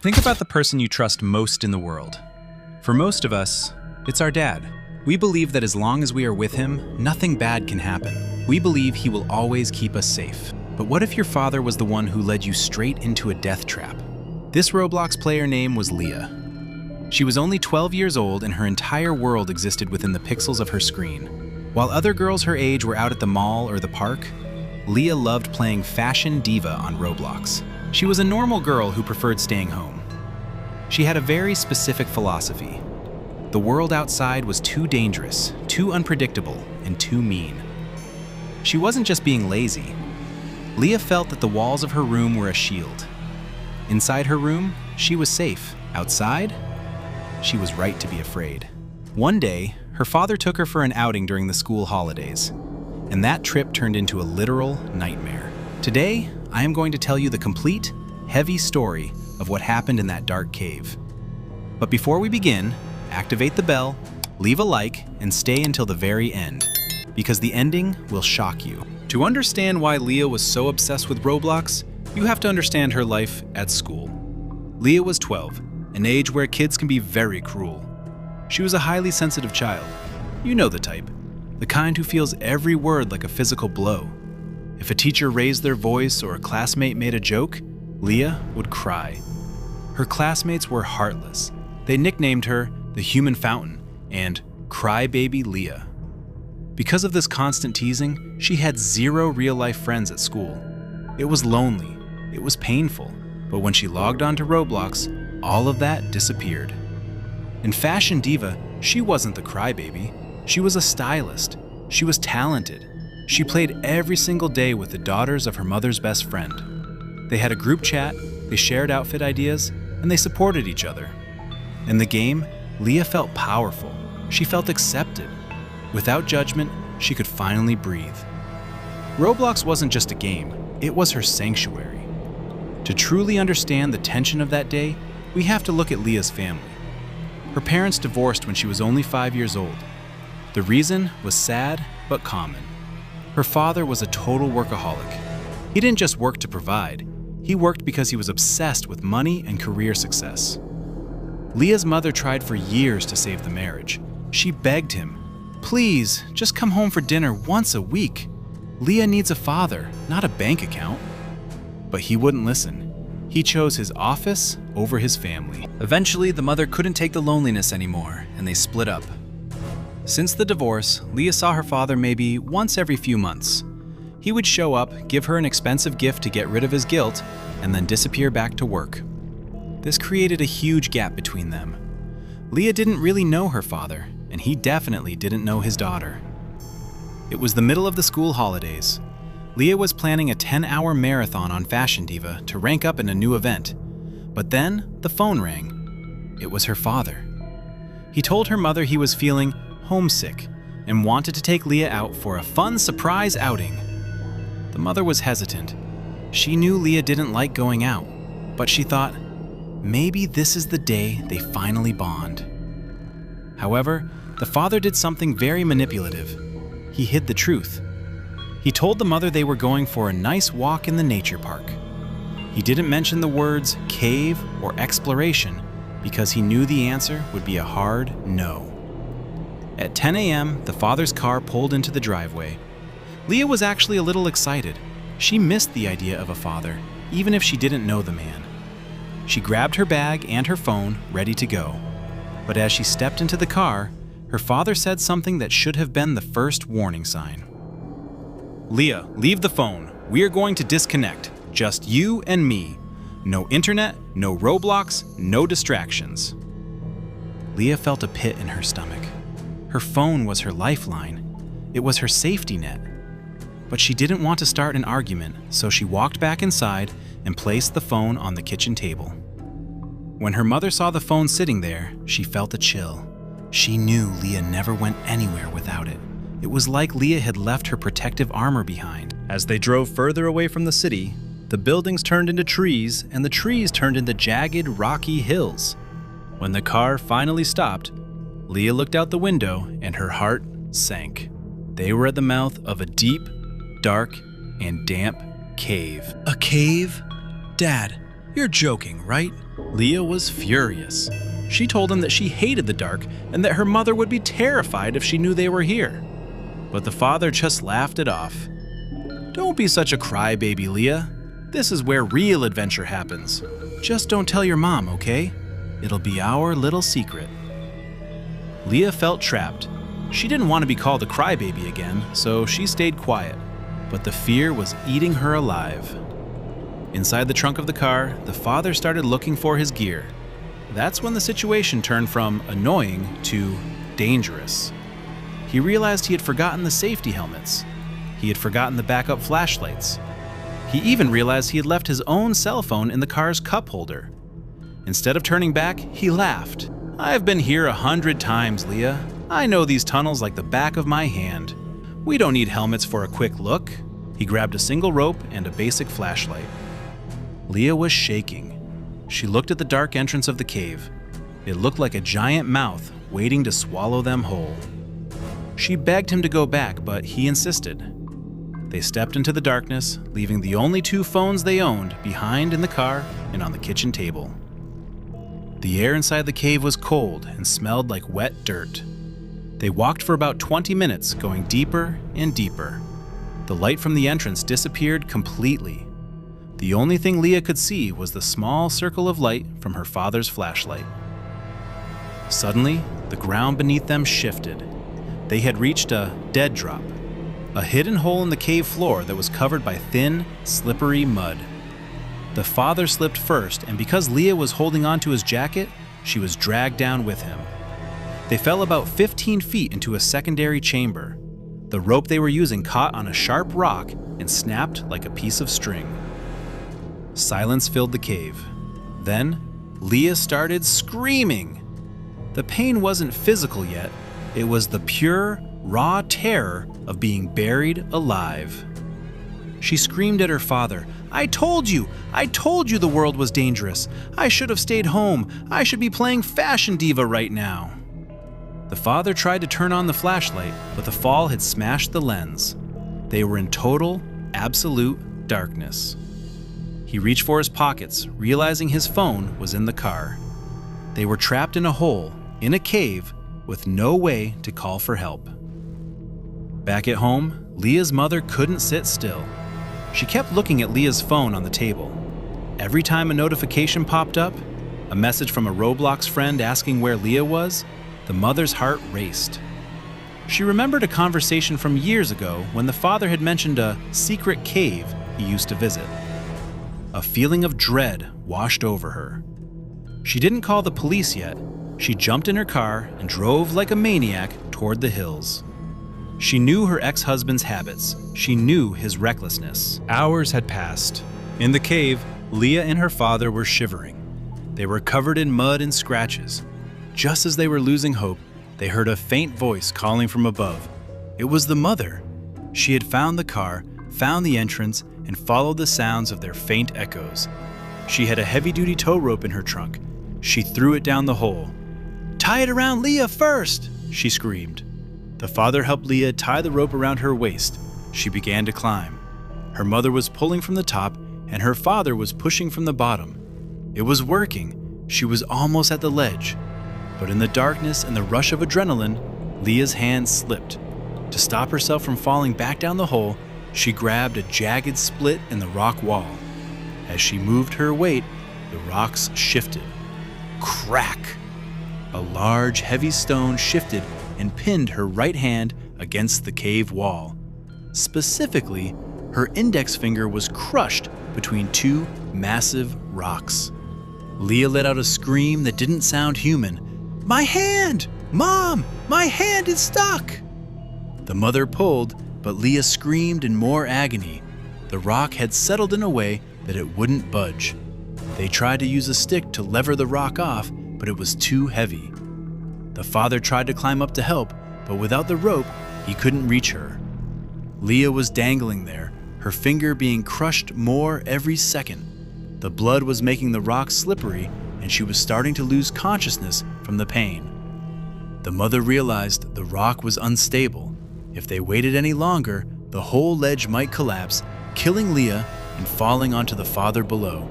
Think about the person you trust most in the world. For most of us, it's our dad. We believe that as long as we are with him, nothing bad can happen. We believe he will always keep us safe. But what if your father was the one who led you straight into a death trap? This Roblox player name was Leah. She was only 12 years old and her entire world existed within the pixels of her screen. While other girls her age were out at the mall or the park, Leah loved playing Fashion Diva on Roblox. She was a normal girl who preferred staying home. She had a very specific philosophy. The world outside was too dangerous, too unpredictable, and too mean. She wasn't just being lazy. Leah felt that the walls of her room were a shield. Inside her room, she was safe. Outside, she was right to be afraid. One day, her father took her for an outing during the school holidays, and that trip turned into a literal nightmare. Today, I am going to tell you the complete, heavy story of what happened in that dark cave. But before we begin, activate the bell, leave a like, and stay until the very end, because the ending will shock you. To understand why Leah was so obsessed with Roblox, you have to understand her life at school. Leah was 12, an age where kids can be very cruel. She was a highly sensitive child. You know the type. The kind who feels every word like a physical blow. If a teacher raised their voice or a classmate made a joke, Leah would cry. Her classmates were heartless. They nicknamed her the Human Fountain and Crybaby Leah. Because of this constant teasing, she had zero real-life friends at school. It was lonely, it was painful, but when she logged onto Roblox, all of that disappeared. In Fashion Diva, she wasn't the crybaby. She was a stylist. She was talented. She played every single day with the daughters of her mother's best friend. They had a group chat, they shared outfit ideas, and they supported each other. In the game, Leah felt powerful. She felt accepted. Without judgment, she could finally breathe. Roblox wasn't just a game, it was her sanctuary. To truly understand the tension of that day, we have to look at Leah's family. Her parents divorced when she was only 5 years old. The reason was sad but common. Her father was a total workaholic. He didn't just work to provide, he worked because he was obsessed with money and career success. Leah's mother tried for years to save the marriage. She begged him, "Please, just come home for dinner once a week. Leah needs a father, not a bank account." But he wouldn't listen. He chose his office over his family. Eventually, the mother couldn't take the loneliness anymore, and they split up. Since the divorce, Leah saw her father maybe once every few months. He would show up, give her an expensive gift to get rid of his guilt, and then disappear back to work. This created a huge gap between them. Leah didn't really know her father, and he definitely didn't know his daughter. It was the middle of the school holidays. Leah was planning a 10-hour marathon on Fashion Diva to rank up in a new event. But then, the phone rang. It was her father. He told her mother he was feeling homesick and wanted to take Leah out for a fun surprise outing. The mother was hesitant. She knew Leah didn't like going out, but she thought, maybe this is the day they finally bond. However, the father did something very manipulative. He hid the truth. He told the mother they were going for a nice walk in the nature park. He didn't mention the words cave or exploration because he knew the answer would be a hard no. At 10 a.m., the father's car pulled into the driveway. Leah was actually a little excited. She missed the idea of a father, even if she didn't know the man. She grabbed her bag and her phone, ready to go. But as she stepped into the car, her father said something that should have been the first warning sign. "Leah, leave the phone. We are going to disconnect. Just you and me. No internet, no Roblox, no distractions." Leah felt a pit in her stomach. Her phone was her lifeline. It was her safety net. But she didn't want to start an argument, so she walked back inside and placed the phone on the kitchen table. When her mother saw the phone sitting there, she felt a chill. She knew Leah never went anywhere without it. It was like Leah had left her protective armor behind. As they drove further away from the city, the buildings turned into trees, and the trees turned into jagged, rocky hills. When the car finally stopped, Leah looked out the window and her heart sank. They were at the mouth of a deep, dark, and damp cave. A cave? Dad, You're joking, right? Leah was furious. She told him that she hated the dark and that her mother would be terrified if she knew they were here. But the father just laughed it off. Don't be such a crybaby, Leah. This is where real adventure happens. Just don't tell your mom, okay? It'll be our little secret. Leah felt trapped. She didn't want to be called a crybaby again, so she stayed quiet. But the fear was eating her alive. Inside the trunk of the car, the father started looking for his gear. That's when the situation turned from annoying to dangerous. He realized he had forgotten the safety helmets. He had forgotten the backup flashlights. He even realized he had left his own cell phone in the car's cup holder. Instead of turning back, he laughed. I've been here 100 times, Leah. I know these tunnels like the back of my hand. We don't need helmets for a quick look. He grabbed a single rope and a basic flashlight. Leah was shaking. She looked at the dark entrance of the cave. It looked like a giant mouth waiting to swallow them whole. She begged him to go back, but he insisted. They stepped into the darkness, leaving the only 2 phones they owned behind in the car and on the kitchen table. The air inside the cave was cold and smelled like wet dirt. They walked for about 20 minutes, going deeper and deeper. The light from the entrance disappeared completely. The only thing Leah could see was the small circle of light from her father's flashlight. Suddenly, the ground beneath them shifted. They had reached a dead drop, a hidden hole in the cave floor that was covered by thin, slippery mud. The father slipped first, and because Leah was holding onto his jacket, she was dragged down with him. They fell about 15 feet into a secondary chamber. The rope they were using caught on a sharp rock and snapped like a piece of string. Silence filled the cave. Then, Leah started screaming. The pain wasn't physical yet. It was the pure, raw terror of being buried alive. She screamed at her father, I told you the world was dangerous. I should have stayed home. I should be playing Fashion Diva right now." The father tried to turn on the flashlight, but the fall had smashed the lens. They were in total, absolute darkness. He reached for his pockets, realizing his phone was in the car. They were trapped in a hole, in a cave, with no way to call for help. Back at home, Leah's mother couldn't sit still. She kept looking at Leah's phone on the table. Every time a notification popped up, a message from a Roblox friend asking where Leah was, the mother's heart raced. She remembered a conversation from years ago when the father had mentioned a secret cave he used to visit. A feeling of dread washed over her. She didn't call the police yet. She jumped in her car and drove like a maniac toward the hills. She knew her ex-husband's habits. She knew his recklessness. Hours had passed. In the cave, Leah and her father were shivering. They were covered in mud and scratches. Just as they were losing hope, they heard a faint voice calling from above. It was the mother. She had found the car, found the entrance, and followed the sounds of their faint echoes. She had a heavy-duty tow rope in her trunk. She threw it down the hole. "Tie it around Leah first!" she screamed. The father helped Leah tie the rope around her waist. She began to climb. Her mother was pulling from the top, and her father was pushing from the bottom. It was working. She was almost at the ledge. But in the darkness and the rush of adrenaline, Leah's hand slipped. To stop herself from falling back down the hole, she grabbed a jagged split in the rock wall. As she moved her weight, the rocks shifted. Crack! A large, heavy stone shifted and pinned her right hand against the cave wall. Specifically, her index finger was crushed between two massive rocks. Leah let out a scream that didn't sound human. "My hand! Mom! My hand is stuck!" The mother pulled, but Leah screamed in more agony. The rock had settled in a way that it wouldn't budge. They tried to use a stick to lever the rock off, but it was too heavy. The father tried to climb up to help, but without the rope, he couldn't reach her. Leah was dangling there, her finger being crushed more every second. The blood was making the rock slippery, and she was starting to lose consciousness from the pain. The mother realized the rock was unstable. If they waited any longer, the whole ledge might collapse, killing Leah and falling onto the father below.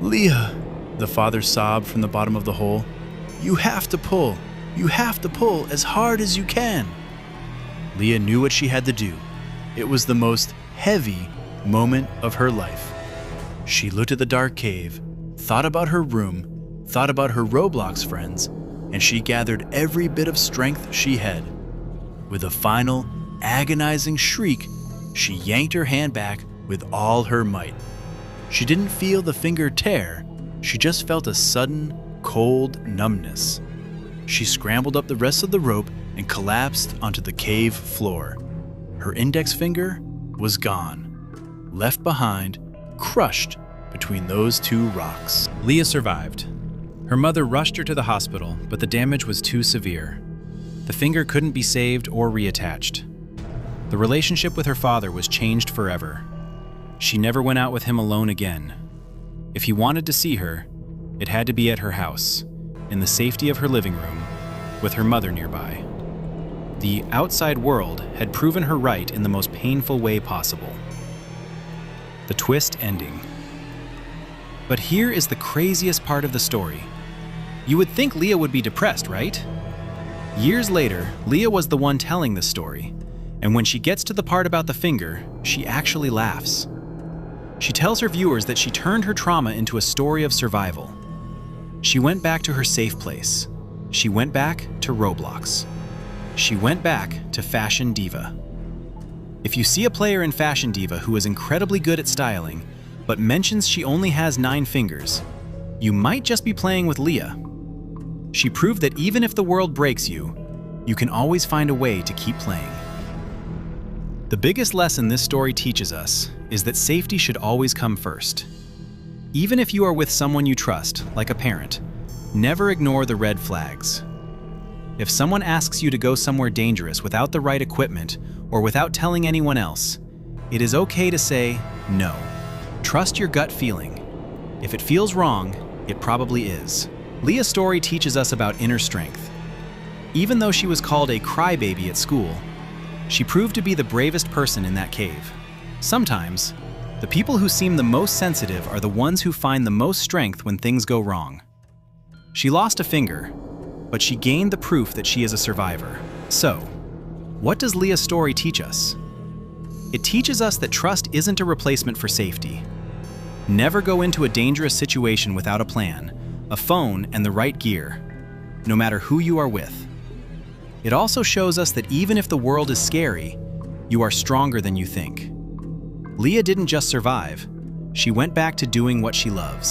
"Leah," the father sobbed from the bottom of the hole. "You have to pull. You have to pull as hard as you can." Leah knew what she had to do. It was the most heavy moment of her life. She looked at the dark cave, thought about her room, thought about her Roblox friends, and she gathered every bit of strength she had. With a final, agonizing shriek, she yanked her hand back with all her might. She didn't feel the finger tear, she just felt a sudden, cold numbness. She scrambled up the rest of the rope and collapsed onto the cave floor. Her index finger was gone, left behind, crushed between those two rocks. Leah survived. Her mother rushed her to the hospital, but the damage was too severe. The finger couldn't be saved or reattached. The relationship with her father was changed forever. She never went out with him alone again. If he wanted to see her, it had to be at her house, in the safety of her living room, with her mother nearby. The outside world had proven her right in the most painful way possible. The twist ending. But here is the craziest part of the story. You would think Leah would be depressed, right? Years later, Leah was the one telling this story, and when she gets to the part about the finger, she actually laughs. She tells her viewers that she turned her trauma into a story of survival. She went back to her safe place. She went back to Roblox. She went back to Fashion Diva. If you see a player in Fashion Diva who is incredibly good at styling, but mentions she only has 9 fingers, you might just be playing with Leah. She proved that even if the world breaks you, you can always find a way to keep playing. The biggest lesson this story teaches us is that safety should always come first. Even if you are with someone you trust, like a parent, never ignore the red flags. If someone asks you to go somewhere dangerous without the right equipment or without telling anyone else, it is okay to say no. Trust your gut feeling. If it feels wrong, it probably is. Leah's story teaches us about inner strength. Even though she was called a crybaby at school, she proved to be the bravest person in that cave. Sometimes, the people who seem the most sensitive are the ones who find the most strength when things go wrong. She lost a finger, but she gained the proof that she is a survivor. So, what does Leah's story teach us? It teaches us that trust isn't a replacement for safety. Never go into a dangerous situation without a plan, a phone, and the right gear, no matter who you are with. It also shows us that even if the world is scary, you are stronger than you think. Leah didn't just survive, she went back to doing what she loves.